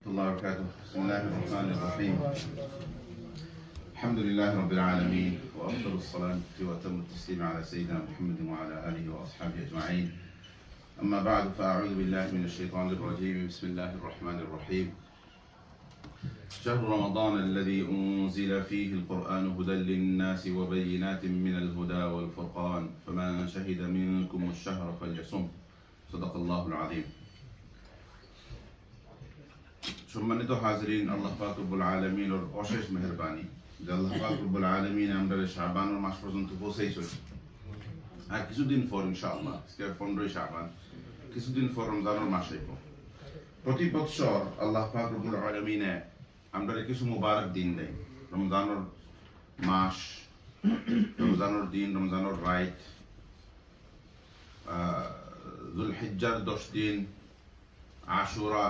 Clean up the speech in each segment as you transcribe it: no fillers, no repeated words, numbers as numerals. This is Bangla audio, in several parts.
الله وبركاته. بسم الله الرحمن الرحيم. الحمد لله رب العالمين وأفضل الصلاة وأتم التسليم على سيدنا محمد وعلى آله وأصحابه أجمعين. أما بعد فأعوذ بالله من الشيطان الرجيم. بسم الله الرحمن الرحيم. شهر رمضان الذي أنزل فيه القرآن هدى للناس وبينات من الهدى والفرقان فمن شهد منكم الشهر فليصم. صدق الله العظيم. সম্মানিত হাজরিন, আল্লাহ পাক রব্বুল আলামিনের অশেষ মেহেরবানি যে আল্লাহ পাক রব্বুল আলামিন আমাদের শাবানের মাস পর্যন্ত পৌঁছাইছে। আর কিছুদিন পর ইনশাআল্লাহ, আজকে 15 শাবান, কিছুদিন পর রমজানের মাস আইব। প্রতি বছর আল্লাহ পাক রব্বুল আলামিন আমাদের কিছু মুবারক দিন দেয়। রমজানের মাস, রমজানের দিন, রমজানের রাত, যুলহিজ্জার 10 দিন, আশুরা,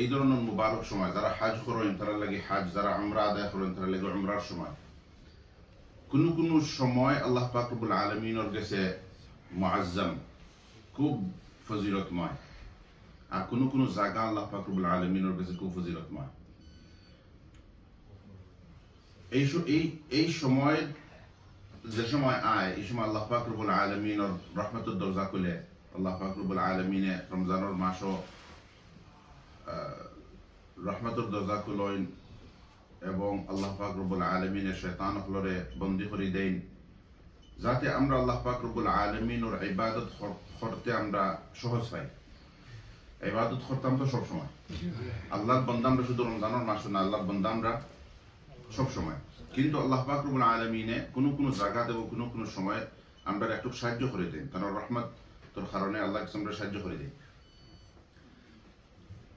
এই ধরনের মুবারক সময়। যারা হাজ করেন তারা লাগে হাজ, যারা উমরা আদায় করেন তারা লাগে উমরার সময়। কোন কোন সময় আল্লাহ পাক রব্বুল আলামিনের কাছে মুআজ্জাম, খুব ফজিলতময়, আর কোন কোন জায়গা আল্লাহ পাক রব্বুল আলামিনের কাছে খুব ফজিলতময়। এই সময় যে সময় আয়, এই সময় আল্লাহ পাক রব্বুল আলামিনের রহমতের দরজা খুলে। আল্লাহ পাক রব্বুল আলামিনে রমজানের মাসও রহমতের দরজা খুলেন এবং আল্লাহ পাক রব্বুল আলামিনে শয়তান হলরে বন্দী করে দেন, যাতে আমরা আল্লাহ পাক রব্বুল আলামিনের ইবাদত করতে আমরা সহজ পাই। ইবাদত করতাম তো সব সময়, আল্লাহর বান্দা আমরা শুধু রমজানের মাস না, আল্লাহর বান্দা আমরা সব সময়। কিন্তু আল্লাহ পাক রব্বুল আলামিনে কোন কোন জায়গা এবং কোন কোন সময় আমরা একটু সাহায্য করে দেন, তার রহমত তোর কারণে আল্লাহ আমরা সাহায্য করে দেন।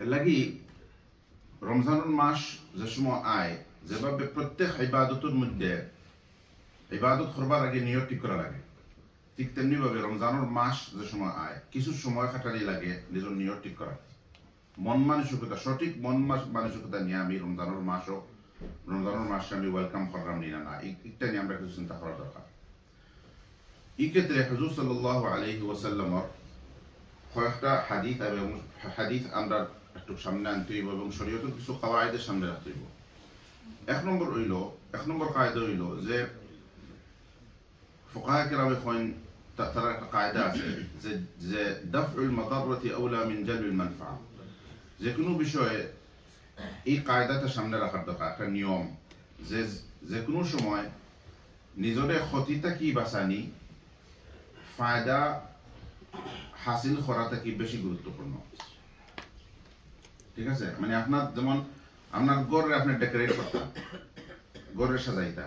এর লাগি রমজানের মাস যে সময় আয়, যেভাবে প্রত্যেক ইবাদতের মধ্যে ইবাদত করবার আগে নিয়ত ঠিক করা লাগে, ঠিক তেমনি ভাবে রমজানের মাস যে সময় আয়, কিছু সময় খাটানি লাগে নিজের নিয়ত ঠিক করা। মন মানসিকতা, সঠিক মন মানসিকতা নিয়ে আমি রমজানের মাসে আমি ওয়েলকাম করলাম নিনা না, এটা নিয়ে আমরা কিছু চিন্তা করা দরকার। এই ক্ষেত্রে হুজুর সাল্লাল্লাহু আলাইহি ওয়াসাল্লামের কয়েকটা হাদিস আমরা একটু সামনে আনতে হইব এবং শরীয়তের কিছু কাওয়াইদের সামনে রাখতে হইব। এক নম্বর কায়দা হইল যে ফুকাহা কেরামে কইন, তারা একটা কায়দা আছে যে দাফউল মাদাররাতি আওলা মিন জালবিল মানফা। যে কোনো বিষয়ে এই কায়দাটা সামনে রাখার দরকার, একটা নিয়ম যে কোনো সময় নিজরে ক্ষতিটা কি বাঁচানি, ফায়দা হাসিল করাটা কি বেশি গুরুত্বপূর্ণ। ঠিক আছে, মানে আপনার যেমন আপনার গড়ে আপনি ডেকোরেট করতেন, গড়ে সাজাইতা,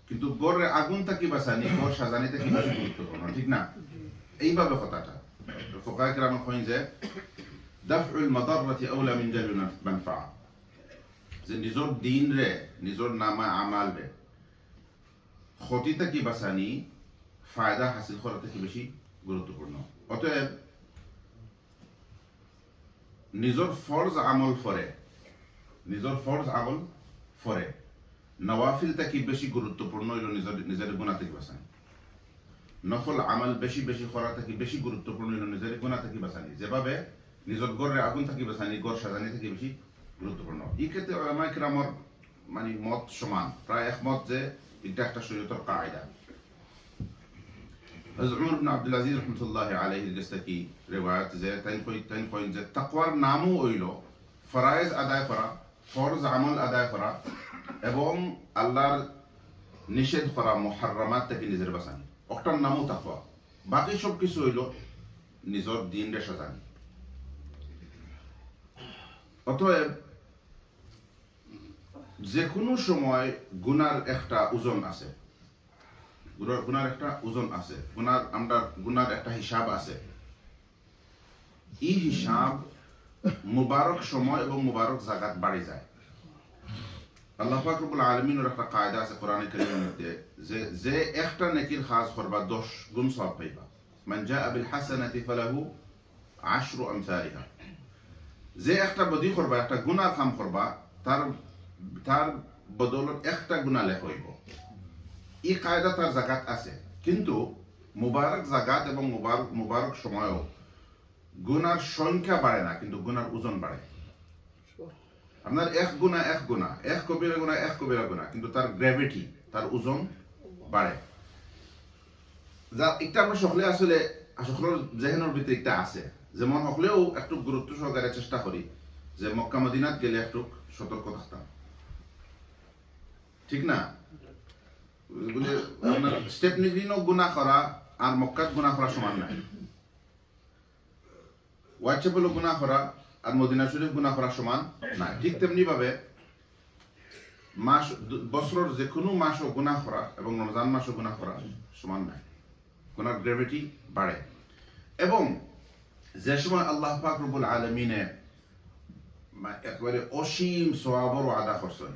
কিন্তু গড়ে আগুনটা কি বাঁচানি, গড় সাজানিটা কি বেশি গুরুত্বপূর্ণ, ঠিক না? এইভাবে কথাটা ফুকাহা কেরামে কইন যে দাফউল মাদাররাতি আওলা মিন জালবিল মানফা, যে নিজের দিন রে, নিজের নামা আমাল রে ক্ষতিটা কি বাঁচানি, ফায়দা হাসিল করাটা কি বেশি গুরুত্বপূর্ণ। অতএব নিজের ফরজ আমল ফরে নওয়াফিলটা কি বেশি গুরুত্বপূর্ণ হইল নিজের গুনাহ থেকে বাঁচানি, নফল আমল বেশি করাটা কি বেশি গুরুত্বপূর্ণ হইল নিজের গুনাহ থেকে বাঁচানি। যেভাবে নিজের গড়ে আগুন থাকি বাঁচানি, গড় সাজানি থেকে বেশি গুরুত্বপূর্ণ। এই ক্ষেত্রে উলামায়ে কিরামের মানে মত সমান, প্রায় একমত যে এটা একটা শরীয়তের কায়দা। উমর ইবনে আব্দুল আজিজ রাহমাতুল্লাহি আলাইহির কাছ থেকে রিওয়ায়াত যে তাইন কইন যে তাকওয়ার নামও হইল ফরায়েজ আদায় করা, ফরজ আমল আদায় করা এবং আল্লাহর নিষেধ করা মুহাররামাত থেকে নিজের বাঁচানি, ওটার নামও তাকওয়া। বাকি সব কিছু হইল নিজের দিন রে সাজানি। অতএব যে কোনো সময় গুনার একটা ওজন আছে, গুনার একটা হিসাব আছে। এই হিসাব মুবারক সময় এবং মুবারক জায়গাত বাড়ি যায়। আল্লাহ পাক রব্বুল আলামিনের একটা কায়দা আছে কোরআনে কারীমের মধ্যে যে একটা নেকির কাজ করবা 10 গুণ সওয়াব পাইবা। মান জাআ বিল হাসানাতি ফালাহু 10 আমসালিহা। যে একটা বদি করবা, একটা গুনাহ কাম করবা, তার বদলত একটা গুনাহ লেখা হইব। এই কায়দা তার জাকাত আছে, কিন্তু মুবারক জাকাত এবং মুবারক সময়ও গুনার সংখ্যা বাড়ে না, কিন্তু গুনার ওজন বাড়ে। আপনার এক গুণা এক কবিরা গুণা কিন্তু তার গ্র্যাভিটি তার ওজন বাড়ে যা একটা আমরা সকলে আসলে সকলের জেহেনের ভিতরে একটা আছে যেমন হলেও একটু গুরুত্ব সহকারে চেষ্টা করি যে মক্কা মদিনাত গেলে একটু সতর্ক থাকতাম ঠিক না আপনার স্টেপ নিগ্রিনও গুণা করা আর মক্কাত গুণা করা সমান নাই হোয়াইট চ্যাপেলও গুণা করা আর মদিনা শরীফ গুণা করা সমান না ঠিক তেমনি ভাবে মাস বছরের যে কোনো মাসও গুণা করা এবং রমজান মাসও গুণা করা সমান নাই গুনার গ্র্যাভিটি বাড়ে এবং যে সময় আল্লাহ পাক রব্বুল আলামিনে একেবারে অসীম সওয়াবের ওয়াদা করছেন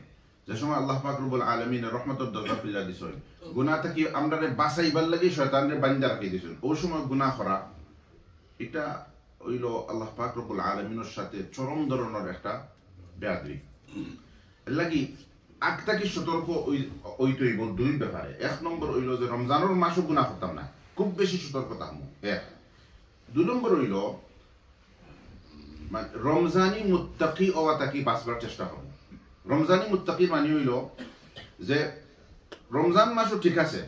যে সময় আল্লাহ পাক রব্বুল আলামিনে রহমতের দরজা খুলে দিছেন গুনাহ থেকে আমরারে বাঁচাইবার লাগি শয়তানরে বান্ধা রাখি দিছেন ওই সময় গুনাহ করা এটা হইল আল্লাহ পাক রব্বুল আলামিনের সাথে চরম ধরনের একটা বেয়াদবি এর লাগি একটা কি সতর্ক ওইটইব দুই ব্যাপারে এক নম্বর হইল যে রমজানের মাসও গুনাহ করতাম না খুব বেশি সতর্কতা হমু এক দুই নম্বর হইল রমজানি মুত্তাকি অওয়াতাকি বাঁচবার চেষ্টা করব রমজানি মুত্তাকি মানে হইল যে রমজান মাসও ঠিক আছে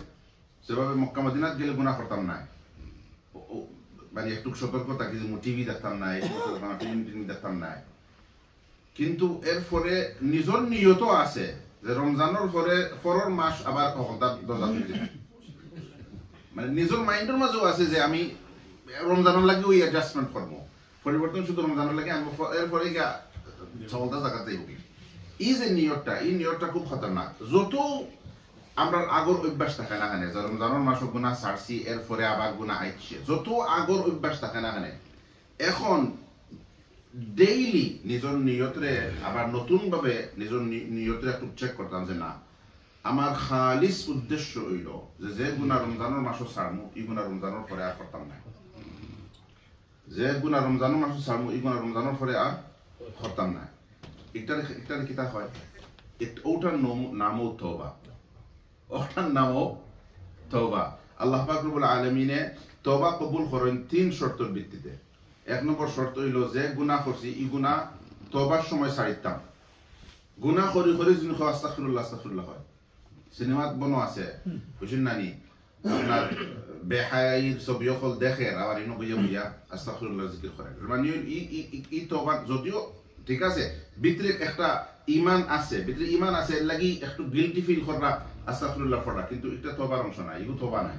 সেভাবে মক্কা মদিনাত গেলে গুনাহ করতাম না মানে একটু সতর্ক থাকি যে টিভি দেখতাম না ফিল্ম দেখতাম না কিন্তু এরপরে নিজের নিয়ত আছে যে রমজানের পরে পরের মাস আবার দরজা খুলছে মানে নিজের মাইন্ডের মাঝেও আছে যে আমি রমজানের লাগে ওই অ্যাডজাস্টমেন্ট করবো পরিবর্তন শুধু রমজানের লাগে আমি এরপরে চলতা জায়গাতেই হবি এই যে নিয়তটা খুব খতরনাক যত আমরা আগর অভ্যাস থাকে না কেন রমজানের মাসও গুণা ছাড়ছি এরপরে আবার গুণা আইছে যত আগর অভ্যাস থাকে না কেন এখন ডেইলি নিজের নিয়তরে আবার নতুন ভাবে নিজের নিয়তরে একটু চেক করতাম যে না আমার খালিস উদ্দেশ্য হইল যে গুণা রমজানের মাসও ছাড়মু ই গুণা রমজানের পরে আর করতাম না যে গুণা রমজানের মাসও ছাড়মু ই গুণা রমজানের পরে আর করতাম না একটা কিতা হয় ওটার নামও তওবা ওটার নামও তওবা আল্লাহ পাক রব্বুল আলামিনে তওবা কবুল করেন তিন শর্তের ভিত্তিতে এক নম্বর শর্ত হইল যে গুনাহ করছি ই গুনাহ তওবার সময় ছাড়িতাম গুনাহ করি যদি আস্তাগফিরুল্লাহ হয় সিনেমাত বনো আছে বুঝছেন নানি আপনার বেহায়াইর ছবি সকল দেখে আবার ইনো বুঝিয়া আস্তাগফিরুল্লাহ জিকির করে মানে ই তওবা যদিও ঠিক আছে ভিতরে একটা ঈমান আছে লাগি একটু গিল্টি ফিল করা আস্তাগফিরুল্লাহ পড়া কিন্তু এটা তওবার অংশ না এগুলো তওবা নাই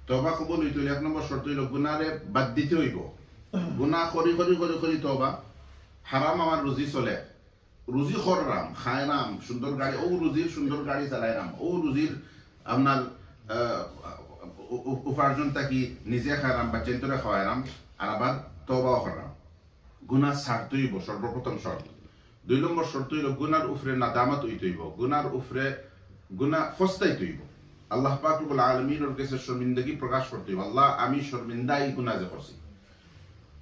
তওবা কবুল হইতে এক নম্বর শর্ত হইল গুনাহরে বাদ দিতে হইব গুনাহ করি তওবা হারাম আমার রুজি চলে রুজি খররাম খায়রাম সুন্দর গাড়ি ও রুজির সুন্দর গাড়ি চালাইরাম ও রুজির আপনার উপার্জনটা কি নিজে খায়রাম বা চেন্তরে খাওয়াইরাম আর আবার তওবাও করাম গুনাহ ছাড়তে হইব সর্বপ্রথম শর্ত দুই নম্বর শর্ত হইল গুনার উফরে নাদামত হইতে হইব গুনার উফরে গুনাহ ফস্তাইতে হইব আল্লাহ পাক রব্বুল আলামিনের কাছে শর্মিন্দগি প্রকাশ করতে হইব আল্লাহ আমি শর্মিন্দা এই গুনাহ যে করছি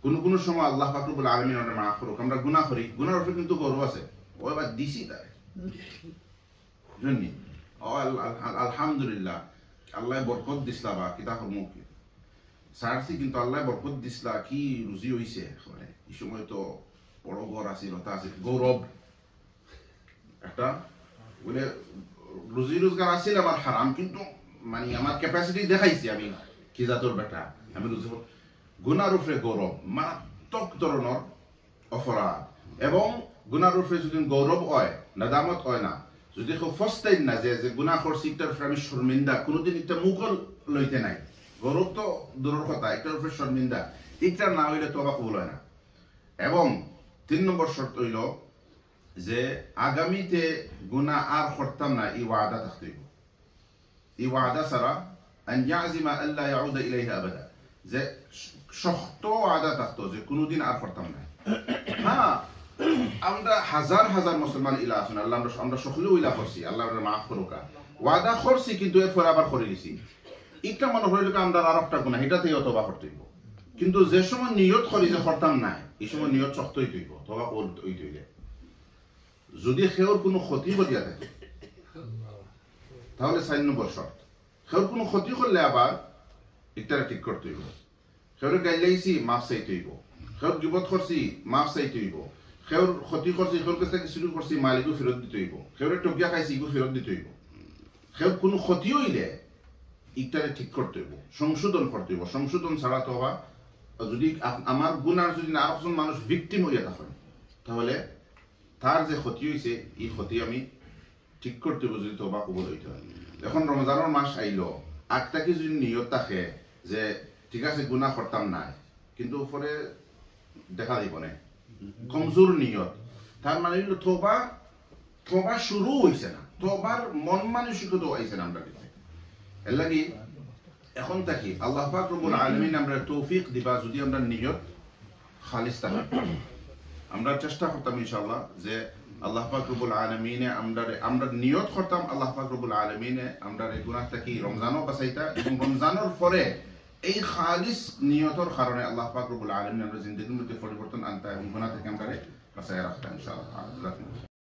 কোন সময় আল্লাহ পাক রব্বুল আলামিন আমাদের মাফ করুক আমরা গুনাহ করি গুনার উপরে কিন্তু গৌরব আছে ও এবার দিছি তাই জানি ও আলহামদুলিল্লাহ আল্লাহ বরকত দিসলা বা কিতা করমু সারছি কিন্তু আল্লাহ বরকত দিসলা কি রুজি হইছে মানে এই সময় তো বড় ঘর আছে লতা আছে গৌরব একটা বলে রুজি রোজগার আছে আমার হারাম কিন্তু মানে আমার ক্যাপাসিটি দেখাইছি আমি কি জাতর বেটা আমি রুজি গুনার উপরে গৌরব মারাত্মক ধরনের অপরাধ এবং গুনার উপরে যদি গৌরব হয় নাদামত হয় না যদি কেউ ফস্তাই না যে গুনাহ করছি এটার উপরে আমি শর্মিন্দা কোনোদিন একটা মুখল লইতে নাই গৌরব তো দূরের কথা এটার উপরে শর্মিন্দা এটা না হইলে তওবা কবুল হয় না এবং তিন নম্বর শর্ত হইল যে আগামীতে গুনাহ আর করতাম না এই ওয়াদা থাকতে হইব এই ওয়াদা ছাড়া আন ইয়াজিমা আল্লা ইয়াউদা ইলাইহা আবাদা যে শক্ত ওয়াদা থাকতো যে কোনোদিন আর করতাম না হ্যাঁ আমরা হাজার হাজার মুসলমান ইলা আছেন আল্লাহ আমরা সকলেও ইলা করছি আল্লাহ আমাদের মাফ করুক ওয়াদা করছি কিন্তু এরপর আবার করে গেছি একটা মনে হইল আমরা আর একটা গুনাহ এটাতেই তওবা করতে হইব কিন্তু যে সময় নিয়ত করি যে করতাম না এই সময় নিয়ত শক্ত হইতে হইব তওবা হইতে হইলে যদি সেওর কোনো ক্ষতি করিয়া থাকে তাহলে 4 নম্বর শর্ত সেওর কোনো ক্ষতি করলে আবার এটা ঠিক করতে হইব সেওর গাইলাইছি মাফ চাইতে হইব সেওর গিবত করছি মাফ চাইতে হইব সেওর ক্ষতি করছে সেওর কাছ থেকে শুরু করছি মালিকও ফেরত দিতে হইব সেওরে টকিয়া খাইছে ইগো ফেরত দিতে হইব সেও কোনো ক্ষতি হইলে ইটারে ঠিক করতে হইব সংশোধন করতে হইব সংশোধন ছাড়া তো হওয়া যদি আমার গুণার যদি না একজন মানুষ ভিকটিম হইয়া থাকেন তাহলে তার যে ক্ষতি হয়েছে এই ক্ষতি আমি ঠিক করতে হইব যদি তোবা কবুল হইতে হয় এখন রমজানের মাস আইলো আগটাকে যদি নিয়ত থাকে যে ঠিক আছে গুণা করতাম না কিন্তু পরে দেখা দিব না কমজোর নিয়ত তার মানে হইল তোবা তোবা শুরু হইছে না তোবার মন মানসিকতা হইছে না আমরা এর লাগি এখন থাকি আল্লাহ পাক রব্বুল আলামিন আমরা তৌফিক দিবা যদি আমরা নিয়ত খালিস থাকে আমরা চেষ্টা করতাম ইনশাআল্লাহ যে আল্লাহ পাক রব্বুল আলামিনে আমরা নিয়ত করতাম আল্লাহ পাক রব্বুল আলামিনে আমরা এই গুনাহ থেকে রমজানও বাঁচাইতা এবং রমজানের পরে এই খালিস নিয়তের কারণে আল্লাহ পাক রব্বুল আলামিন আমরা জিন্দেগির মধ্যে পরিবর্তন আনতা এবং গুনাহ থেকে আমরা বাঁচাইয়া রাখতাম ইনশাআল্লাহ।